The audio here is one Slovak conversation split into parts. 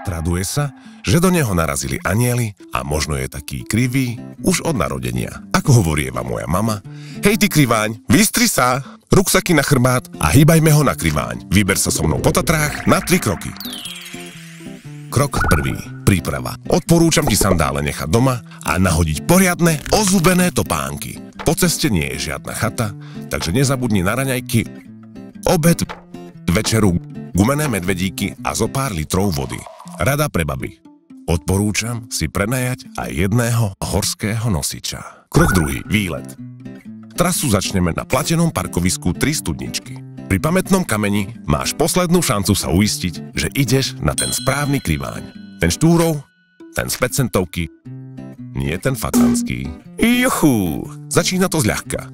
Traduje sa, že do neho narazili anjeli a možno je taký krivý už od narodenia. Ako hovorieva moja mama: hej ty kriváň, vystri sa, ruksaky na chrbát a hýbajme ho na kriváň. Vyber sa so mnou po Tatrách na 3 kroky. Krok 1. Príprava. Odporúčam ti sandále nechať doma a nahodiť poriadne ozubené topánky. Po ceste nie je žiadna chata, takže nezabudni na raňajky, obed, večeru, gumené medvedíky a zo pár litrov vody. Rada pre baby. Odporúčam si prenajať aj jedného horského nosiča. Krok 2. Výlet. Trasu začneme na platenom parkovisku 3 studničky. Pri pamätnom kameni máš poslednú šancu sa uistiť, že ideš na ten správny kriváň. Ten štúrov, ten z 5centovky, nie ten facanský. Juchú! Začína to zľahka.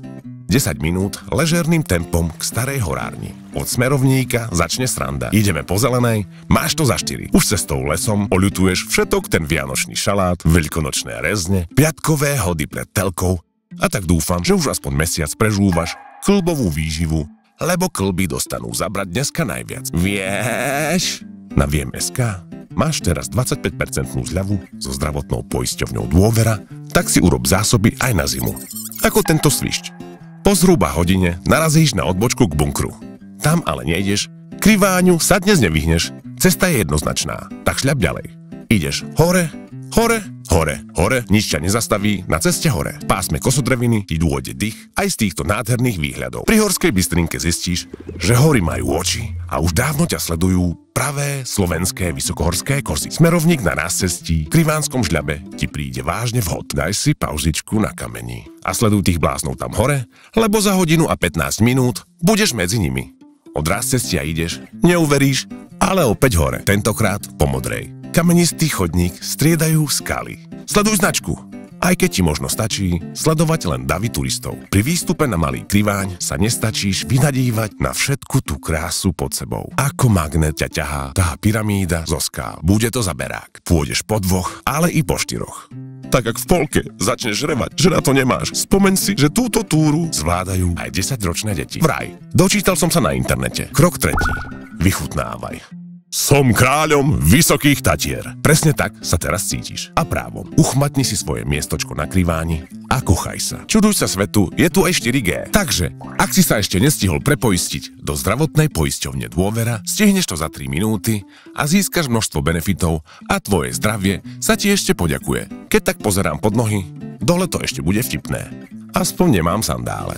10 minút ležerným tempom k starej horárni. Od smerovníka začne sranda. Ideme po zelenej, máš to za 4. Už cestou lesom oľutuješ všetok ten vianočný šalát, veľkonočné rezne, piatkové hody pred telkou a tak dúfam, že už aspoň mesiac prežúvaš kĺbovú výživu, lebo kĺby dostanú zabrať dneska najviac. Vieš? Na Viem.sk máš teraz 25% zľavu so zdravotnou poisťovňou Dôvera, tak si urob zásoby aj na zimu. Ako tento svišť. Po zhruba hodine narazíš na odbočku k bunkru. Tam ale nejdeš, kriváňu sa dnes nevyhneš, cesta je jednoznačná, tak šľap ďalej. Ideš hore, hore, hore, hore, nič ťa nezastaví, na ceste hore. V pásme Kosodreviny ti dôjde dých aj z týchto nádherných výhľadov. Pri Horskej Bystrinke zistíš, že hory majú oči a už dávno ťa sledujú pravé slovenské vysokohorské kozy. Smerovník na nácestí v Krivánskom Žľabe ti príde vážne vhod. Daj si pauzičku na kameni a sleduj tých bláznov tam hore, lebo za hodinu a 15 minút budeš medzi nimi. Od nácestia ideš, neuveríš, ale opäť hore, tentokrát po modrej. Kamenistý chodník striedajú skaly. Sleduj značku, aj keď ti možno stačí sledovať len davy turistov. Pri výstupe na Malý Kriváň sa nestačíš vynadívať na všetku tú krásu pod sebou. Ako magnet ťa ťahá tá pyramída zo skál. Bude to zaberák. Pôjdeš po 2, ale i po 4. Tak ak v polke začneš žrevať, že na to nemáš, spomeň si, že túto túru zvládajú aj 10-ročné deti. Vraj, dočítal som sa na internete. Krok 3. Vychutnávaj. Som kráľom Vysokých Tatier. Presne tak sa teraz cítiš. A právom. Uchmatni si svoje miestočko na kriváni a kochaj sa. Čuduj sa svetu, je tu aj 4G. Takže, ak si sa ešte nestihol prepoistiť do zdravotnej poisťovne Dôvera, stihneš to za 3 minúty a získaš množstvo benefitov a tvoje zdravie sa ti ešte poďakuje. Keď tak pozerám pod nohy, dole to ešte bude vtipné. Aspoň nemám sandále.